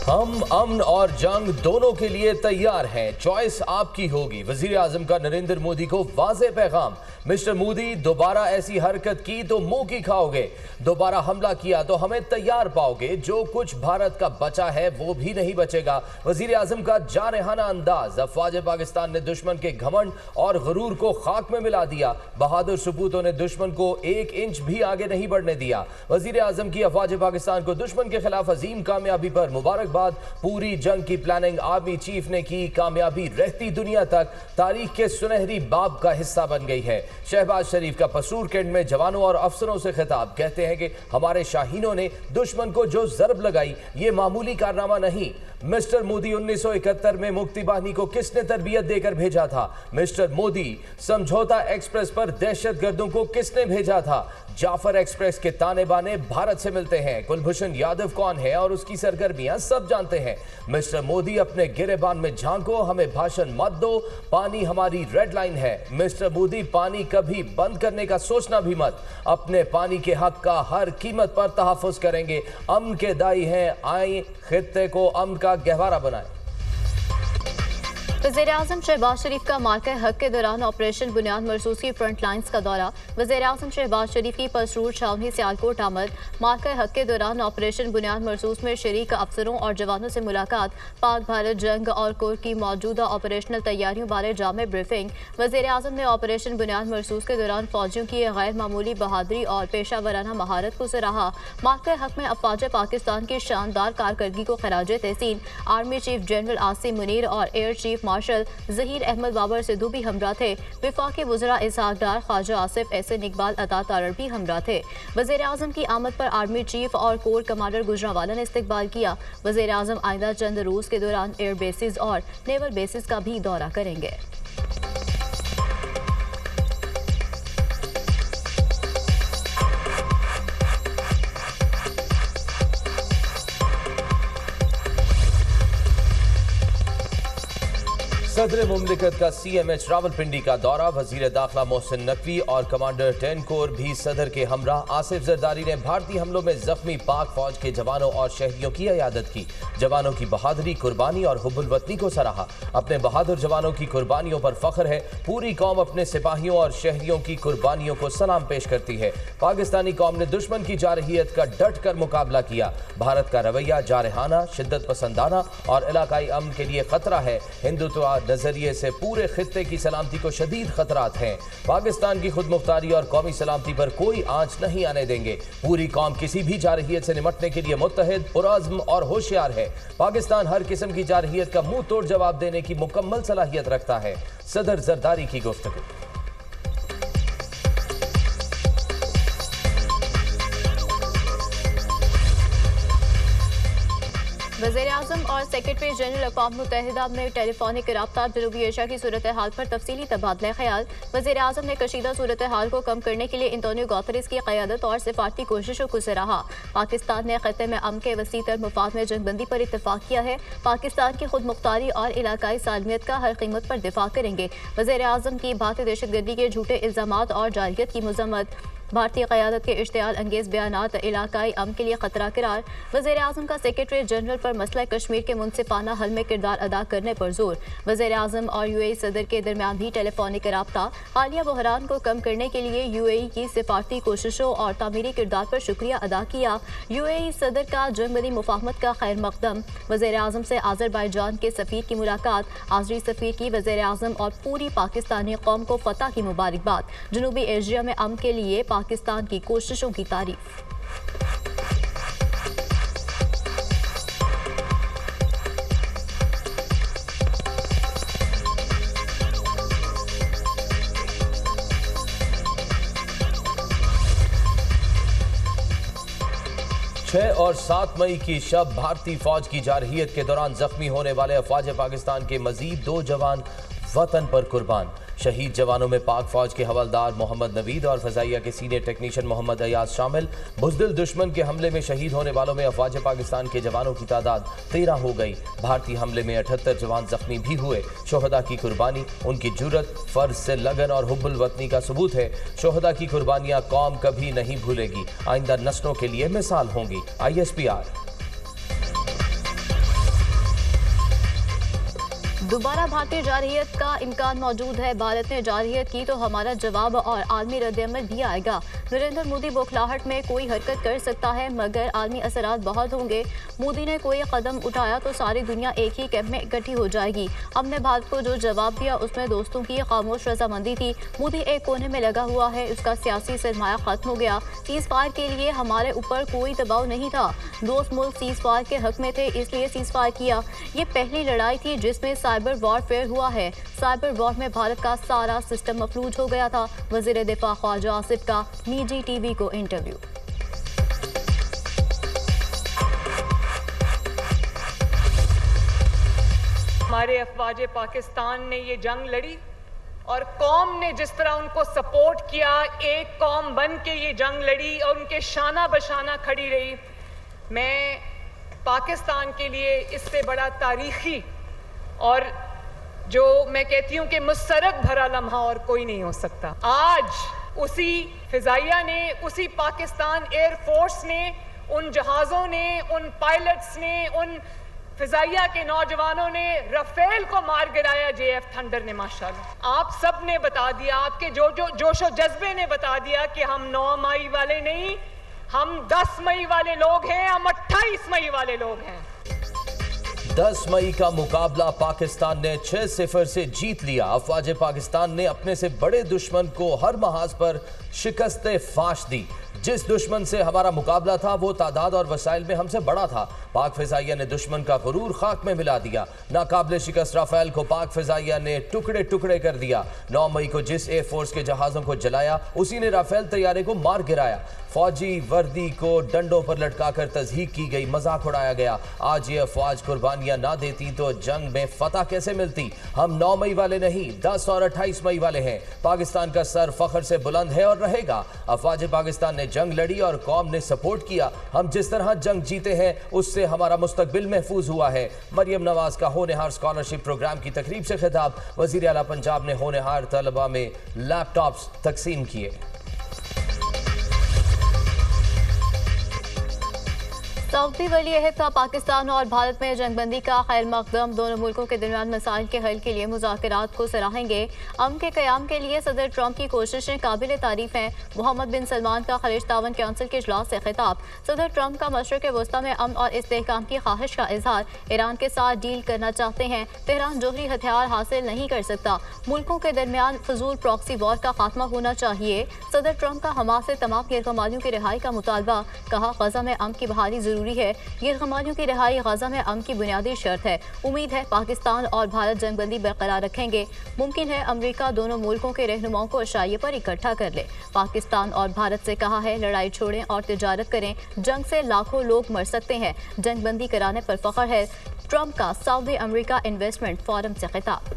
हम अमन और जंग दोनों के लिए तैयार हैं, चॉइस आपकी होगी। वजीर आजम का नरेंद्र मोदी को वाज़ेह पैगाम। मिस्टर मोदी, दोबारा ऐसी हरकत की तो मुंह की खाओगे, दोबारा हमला किया तो हमें तैयार पाओगे। जो कुछ भारत का बचा है वो भी नहीं बचेगा। वजीर आजम का जारहाना अंदाज। अफवाज पाकिस्तान ने दुश्मन के घमंड और गुरूर को खाक में मिला दिया। बहादुर सपूतों ने दुश्मन को 1 इंच भी आगे नहीं बढ़ने दिया। वजीर आजम की अफवाज पाकिस्तान को दुश्मन के खिलाफ अजीम कामयाबी पर मुबारकबाद। पूरी जंग की प्लानिंग आर्मी चीफ ने की, कामयाबी रहती दुनिया तक तारीख के सुनहरी बाब का हिस्सा बन गई है। शहबाज शरीफ का पसूर कैंट में जवानों और अफसरों से खिताब। कहते हैं कि हमारे शाहीनों ने दुश्मन को जो जरब लगाई ये मामूली कारनामा नहीं। मिस्टर मोदी, 1971 में मुक्ति बाहिनी को किसने तरबियत देकर भेजा था? मिस्टर मोदी, समझौता एक्सप्रेस पर दहशतगर्दों को किसने भेजा था? जाफर एक्सप्रेस के ताने बाने भारत से मिलते हैं। कुलभूषण यादव कौन है और उसकी सरगर्मियां सब जानते हैं। मिस्टर मोदी, अपने गिरेबान में झांको, हमें भाषण मत दो, पानी हमारी रेड लाइन है। मिस्टर मोदी, पानी कभी बंद करने का सोचना भी मत। अपने पानी के हक का हर कीमत पर तहफ़्फ़ुज़ करेंगे। अमन के दाई हैं, आए खित्ते को अमन का गहवारा बनाए। वज़ीर-ए-आज़म शहबाज शरीफ का मार्के हक के दौरान ऑपरेशन बुनियाद मरसूस की फ्रंट लाइन्स का दौरा। वज़ीर-ए-आज़म शहबाज शरीफ की पसरूर छावनी सियालकोट आमद। मार्के हक के दौरान ऑपरेशन बुनियाद मरसूस में शरीक अफसरों और जवानों से मुलाकात। पाक भारत जंग और कोर की मौजूदा ऑपरेशनल तैयारियों बारे जामे ब्रीफिंग। वज़ीर-ए-आज़म ने ऑपरेशन बुनियाद मरसूस के दौरान फौजियों की गैर मामूली बहादुरी और पेशा वराना महारत को सराहा। मार्के हक में अफवाज पाकिस्तान की शानदार कारकर्दगी को खराजे तहसीन। Army chief general Asim Munir और air chief marshal Zaheer Ahmed Babar Sidhu भी हमरा थे। विफाकी वज़रा इसहाक डार, ख्वाजा आसिफ, एहसन इकबाल, अता तारड़ भी हमरा थे। वज़ीर आज़म की आमद पर आर्मी चीफ और कोर कमांडर गुजरांवाला ने इस्तकबाल किया। वज़ीर आज़म आइंदा चंद रोज़ के दौरान एयर बेसिस और नेवल बेसिस का भी दौरा करेंगे। सदर मुमलिकत का CMH रावलपिंडी का दौरा। वजीर दाखिला मोहसिन नकवी और कमांडर 10 कोर भी सदर के हमरा। आसिफ जरदारी ने भारतीय हमलों में जख्मी पाक फौज के जवानों और शहरियों की इयादत की। जवानों की बहादुरी, कुर्बानी और हुब्बुल वतनी को सराहा। अपने बहादुर जवानों की कुर्बानियों पर फख्र है। पूरी कौम अपने सिपाहियों और शहरियों की कुर्बानियों को सलाम पेश करती है। पाकिस्तानी कौम ने दुश्मन की जारहियत का डट कर मुकाबला किया। भारत का रवैया जारहाना, शिद्दत पसंदाना और इलाकाई अमन के लिए खतरा है। हिंदुत्व नजरिए से पूरे खित्ते की सलामती को शदीद खतरात हैं। पाकिस्तान की खुद मुख्तारी और कौमी सलामती पर कोई आंच नहीं आने देंगे। पूरी कौम किसी भी जारहियत से निमटने के लिए मुत्तहिद, पुरअज़्म और होशियार है। पाकिस्तान हर किस्म की जारहियत का मुंह तोड़ जवाब देने की मुकम्मल सलाहियत रखता है। सदर जरदारी की गुफ्तगू। वज़ीर-ए-आज़म और सेक्रेटरी जनरल अक़वाम मुत्तहिदा में टेलीफोनिक रब्ता। जनूबी एशिया की सूरत हाल पर तफसीली तबादला ख्याल। वज़ीर-ए-आज़म ने कशीदा सूरत हाल को कम करने के लिए एंटोनियो गुतेरेस की क़यादत और सिफारती कोशिशों को सराहा। पाकिस्तान ने ख़त्ते में अमन के वसी तर मुफाद में जंगबंदी पर इत्तफाक किया है। पाकिस्तान की खुद मुख्तारी और इलाकाई सालमियत का हर कीमत पर दिफा करेंगे। वज़ीर-ए-आज़म की भारतीय दहशतगर्दी के झूठे इल्ज़ामात और जारहियत की मज़म्मत। भारतीय क़यादत के इश्तियाल अंगेज़ बयानात इलाकाई अमन के लिए खतरा करार। वज़ीर-ए-आज़म का सेक्रेटरी जनरल पर मसला कश्मीर के मुनसिफाना हल में किरदार अदा करने पर जोर। वज़ीर-ए-आज़म और UAE सदर के दरमियान भी टेलीफोनिक रब्ता। हालिया बहरान को कम करने के लिए UAE की सिफारती कोशिशों और तामीरी किरदार पर शुक्रिया अदा किया। UAE सदर का जंगबंदी मुफाहमत का खैर मकदम। वज़ीर-ए-आज़म से आज़रबाईजान के सफ़ीर की मुलाकात। आज़री सफ़ीर की वज़ीर-ए-आज़म और पूरी पाकिस्तानी कौम को फतह की मुबारकबाद। जनूबी एशिया में अमन के लिए पाकिस्तान की कोशिशों की तारीफ। 6 और 7 मई की शब भारतीय फौज की जारहियत के दौरान जख्मी होने वाले अफवाज पाकिस्तान के मजीद 2 जवान वतन पर कुर्बान। शहीद जवानों में पाक फौज के हवलदार मोहम्मद नवीद और फजाइया के सीनियर टेक्नीशियन मोहम्मद अयाज शामिल। बुज़दिल दुश्मन के हमले में शहीद होने वालों में अफवाज पाकिस्तान के जवानों की तादाद 13 हो गई। भारतीय हमले में 78 जवान जख्मी भी हुए। शोहदा की कुर्बानी उनकी जुर्रत, फर्ज से लगन और हुब्बुल वतनी का सबूत है। शोहदा की कुर्बानियां कौम कभी नहीं भूलेगी, आइंदा नस्लों के लिए मिसाल होंगी। ISPR। दोबारा भारतीय जारहियत का इम्कान मौजूद है। भारत ने जारहियत की तो हमारा जवाब और आलमी रद्दअमल भी आएगा। नरेंद्र मोदी बौखलाहट में कोई हरकत कर सकता है मगर आलमी असरात बहुत होंगे। मोदी ने कोई कदम उठाया तो सारी दुनिया एक ही कैंप में इकट्ठी हो जाएगी। हमने भारत को जो जवाब दिया उसमें दोस्तों की खामोश रजामंदी थी। मोदी एक कोने में लगा हुआ है, उसका सियासी सरमाया खत्म हो गया। सीज फायर के लिए हमारे ऊपर कोई दबाव नहीं था। दोस्त मुल्क सीज फायर के हक में थे, इसलिए सीज फायर किया। ये पहली लड़ाई थी जिसमें साइबर वॉरफेयर हुआ है। साइबर वॉर में भारत का सारा सिस्टम मफलूज हो गया था। वजीर दिफा ख्वाजा आसिफ का निजी टीवी को इंटरव्यू। हमारे अफवाज पाकिस्तान ने ये जंग लड़ी और कौम ने जिस तरह उनको सपोर्ट किया, एक कौम बन के ये जंग लड़ी और उनके शाना बशाना खड़ी रही। मैं पाकिस्तान के लिए इससे बड़ा तारीखी और जो मैं कहती हूँ कि मुसरत भरा लम्हा और कोई नहीं हो सकता। आज उसी फिजाइया ने, उसी पाकिस्तान एयरफोर्स ने, उन जहाज़ों ने, उन पायलट्स ने, उन फिजाइया के नौजवानों ने राफेल को मार गिराया। JF थंडर ने माशाल्लाह आप सब ने बता दिया, आपके जोशो जज्बे ने बता दिया कि हम 9 मई वाले नहीं, हम 10 मई वाले लोग हैं, हम 28 मई वाले लोग हैं। 10 मई का मुकाबला पाकिस्तान ने 6-0 से जीत लिया। अफवाज पाकिस्तान ने अपने से बड़े दुश्मन को हर महाज पर शिकस्त फाश दी। जिस दुश्मन से हमारा मुकाबला था वो तादाद और वसाइल में हमसे बड़ा था। पाक फिजाइया ने दुश्मन का गुरूर खाक में मिला दिया। नाकाबिले शिकस्त राफेल को पाक फिजाइया ने टुकड़े टुकड़े कर दिया। 9 मई को जिस एयरफोर्स के जहाज़ों को जलाया उसी ने राफेल तैयारे को मार गिराया। फौजी वर्दी को डंडों पर लटकाकर तज़हीक की गई, मजाक उड़ाया गया। आज ये अफवाज कुर्बानियां ना देती तो जंग में फतह कैसे मिलती। हम 9 मई वाले नहीं, 10 और 28 मई वाले हैं। पाकिस्तान का सर फख्र से बुलंद है और रहेगा। अफवाज पाकिस्तान ने जंग लड़ी और कौम ने सपोर्ट किया। हम जिस तरह जंग जीते हैं उससे हमारा मुस्तकबिल महफूज हुआ है। मरियम नवाज का होनहार स्कॉलरशिप प्रोग्राम की तकरीब से खिताब। वज़ीर आला पंजाब ने होनहार तलबा में लैपटॉप्स तकसीम किए। सऊदी वली अहद का पाकिस्तान और भारत में जंगबंदी का खैर मकदम। दोनों मुल्कों के दरमियान मसाइल के हल के लिए मुज़ाकरात को सराहेंगे। अमन के क़याम के लिए सदर ट्रंप की कोशिशें काबिल तारीफ हैं। मोहम्मद बिन सलमान का खलीज तावन कौंसिल के इजलास से खिताब। सदर ट्रंप का मशरक़ वस्ता में अमन और इस्तेहकाम की ख्वाहिश का इजहार। ईरान के साथ डील करना चाहते हैं। तेहरान जोहरी हथियार हासिल नहीं कर सकता। मुल्कों के दरमियान फजूल प्रॉक्सी वॉर का खात्मा होना चाहिए। सदर ट्रंप का हमास से तमाम गिरगमालियों की रिहाई का मुतालबा। कहा गजा में अमन की बहाली जरूरी है। गिरगमालियों की रिहाई गजा में अमन की बुनियादी शर्त है। उम्मीद है पाकिस्तान और भारत जंगबंदी बरकरार रखेंगे। मुमकिन है अमेरिका दोनों मुल्कों के रहनुमाओं को अशाइये पर इकट्ठा कर ले। पाकिस्तान और भारत से कहा है लड़ाई छोड़ें और तिजारत करें। जंग से लाखों लोग मर सकते हैं, जंगबंदी कराने पर फख्र है। ट्रंप का सऊदी अमेरिका इन्वेस्टमेंट फोरम से खिताब।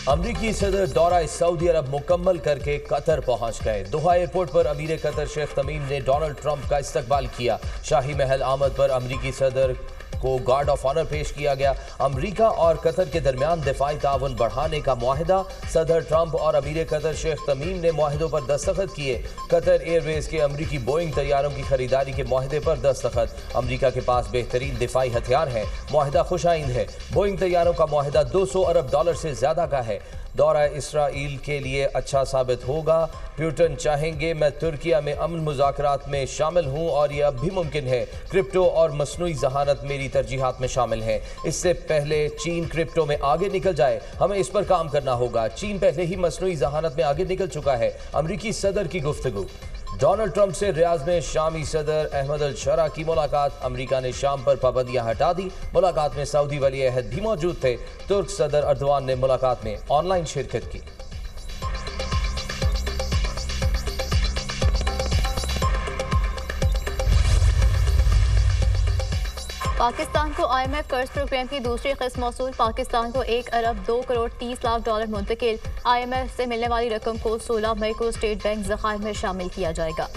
अमरीकी सदर दौरा सऊदी अरब मुकम्मल करके कतर पहुंच गए। दोहा एयरपोर्ट पर अमीर कतर शेख तमीम ने डोनाल्ड ट्रंप का इस्तकबाल किया। शाही महल आमद पर अमरीकी सदर को गार्ड ऑफ ऑनर पेश किया गया। अमरीका और कतर के दरमियान दिफाई ताउन बढ़ाने का मुआहिदा। सदर ट्रंप और अमीर कतर शेख तमीम ने मुआहिदों पर दस्तखत किए। कतर एयरवेज के अमरीकी बोइंग तैयारों की खरीदारी के मुआहिदे पर दस्तखत। अमरीका के पास बेहतरीन दिफाई हथियार है, मुआहिदा खुशाइंद है। बोइंग तैयारों का मुआहिदा $200 अरब से ज्यादा का है। दौरा इसराइल के लिए अच्छा साबित होगा। प्यूटन चाहेंगे मैं तुर्किया में अमन मुज़ाकरात में शामिल हूं और यह अब भी मुमकिन है। क्रिप्टो और मसनूई जहानत मेरी तरजीहात में शामिल है। इससे पहले चीन क्रिप्टो में आगे निकल जाए, हमें इस पर काम करना होगा। चीन पहले ही मसनूई जहानत में आगे निकल चुका है। अमरीकी सदर की गुफ्तगू। डोनाल्ड ट्रंप से रियाज में शामी सदर अहमद अल शरा की मुलाकात। अमेरिका ने शाम पर पाबंदियां हटा दी। मुलाकात में सऊदी वली अहद भी मौजूद थे। तुर्क सदर अर्दवान ने मुलाकात में ऑनलाइन शिरकत की। पाकिस्तान को IMF कर्ज प्रोग्राम की दूसरी किस्त मौसूल। पाकिस्तान को $1 अरब 2 करोड़ 30 लाख मुंतकिल। IMF से मिलने वाली रकम को 16 मई को स्टेट बैंक ज़खायर में शामिल किया जाएगा।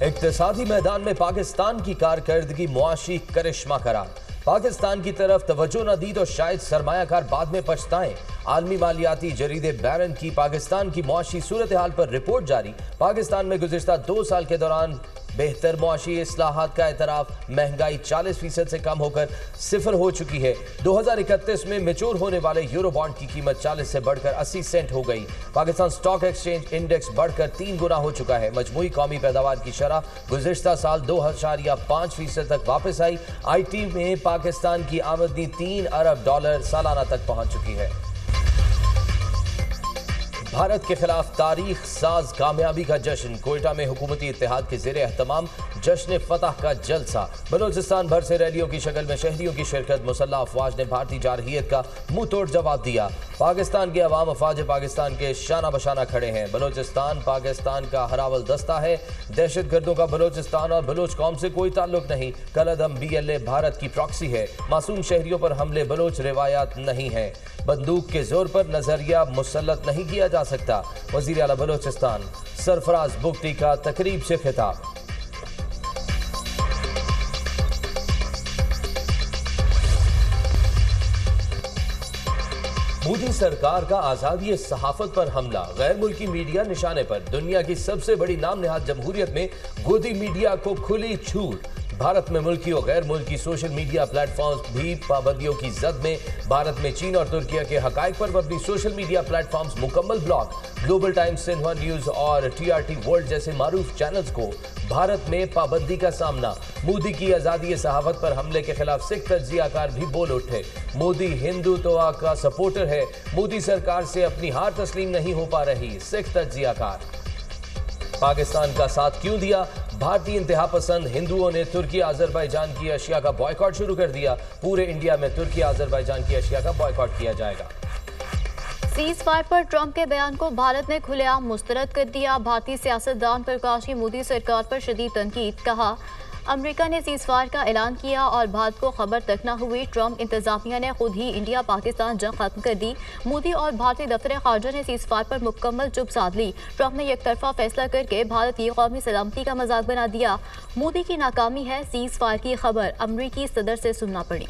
इक्तिसादी मैदान में पाकिस्तान की कारकर्दगी मुआशी करिश्मा करार। पाकिस्तान की तरफ तवज्जो न दी तो शायद सरमायाकार बाद में पछताएं। आलमी मालियाती जरीदे बैरन की पाकिस्तान की मुआशी सूरत हाल पर रिपोर्ट जारी। पाकिस्तान में गुज़िश्ता 2 साल के दौरान बेहतर मुआशी इस्लाहात का एतराफ़। महंगाई 40% से कम होकर 0 हो चुकी है। 2031 में मैच्योर होने वाले यूरो बॉन्ड की कीमत 40 से बढ़कर 80 सेंट हो गई। पाकिस्तान स्टॉक एक्सचेंज इंडेक्स बढ़कर 3 गुना हो चुका है। मजमूई कौमी पैदावार की शरह गुज़िश्ता साल 2.5% तक वापस आई। IT में पाकिस्तान की आमदनी $3 अरब सालाना तक पहुंच चुकी है। भारत के खिलाफ तारीख साज कामयाबी का जश्न। कोयटा में हुकूमती इत्तेहाद के ज़ेरे एहतमाम जश्न फतह का जलसा। बलोचिस्तान भर से रैलियों की शक्ल में शहरियों की शिरकत। मुसल्लह अफवाज ने भारतीय जारहियत का मुंह तोड़ जवाब दिया। पाकिस्तान के अवाम अफवाज पाकिस्तान के शाना बशाना खड़े हैं। बलोचिस्तान पाकिस्तान का हरावल दस्ता है। दहशत गर्दों का बलोचिस्तान और बलोच कौम से कोई ताल्लुक नहीं। कलअदम BLA भारत की प्रॉक्सी है। मासूम शहरियों पर हमले बलोच रिवायात नहीं है। बंदूक के जोर पर नजरिया मुसल्लत नहीं किया जा सकता। वजीर आला बलोचिस्तान सरफराज बुगटी का तकरीब से खिताब। मोदी सरकार का आजादी सहाफत पर हमला। गैर मुल्की मीडिया निशाने पर। दुनिया की सबसे बड़ी नाम नेहाद जमहूरियत में गोदी मीडिया को खुली छूट। भारत में मुल्की और गैर मुल्की सोशल मीडिया प्लेटफॉर्म्स भी पाबंदियों की जद में। भारत में चीन और तुर्किया के हकायक पर मबनी सोशल मीडिया प्लेटफॉर्म्स मुकम्मल block. Global times, Xinhua news और TRT वर्ल्ड जैसे मारूफ चैनल्स को भारत में पाबंदी का सामना। मोदी की आज़ादी सहाफत पर हमले के खिलाफ सिख तज्जियाकार भी बोल उठे। मोदी हिंदुत्व का सपोर्टर है। मोदी सरकार से अपनी हार तस्लीम नहीं हो पा रही। सिख तज्जियाकार। पाकिस्तान का साथ क्यों दिया? भारतीय इंतहा पसंद हिंदुओं ने तुर्की आज़रबाईजान की अशिया का बॉयकॉट शुरू कर दिया। पूरे इंडिया में तुर्की आज़रबाईजान की अशिया का बॉयकॉट किया जाएगा। सीज फायर पर ट्रंप के बयान को भारत ने खुलेआम मुस्तरद कर दिया। भारतीय सियासतदान प्रकाश की मोदी सरकार पर शदीद तनकीद। कहा, अमेरिका ने सीज फायर का ऐलान किया और भारत को खबर तक न हुई। ट्रंप इंतजामिया ने खुद ही इंडिया पाकिस्तान जंग खत्म कर दी। मोदी और भारतीय दफ्तर खारजा ने सीज फायर पर मुकम्मल चुप साध ली। ट्रंप ने एक तरफा फैसला करके भारत की कौमी सलामती का मजाक बना दिया। मोदी की नाकामी है। सीज फायर की खबर अमेरिकी सदर से सुनना पड़ी।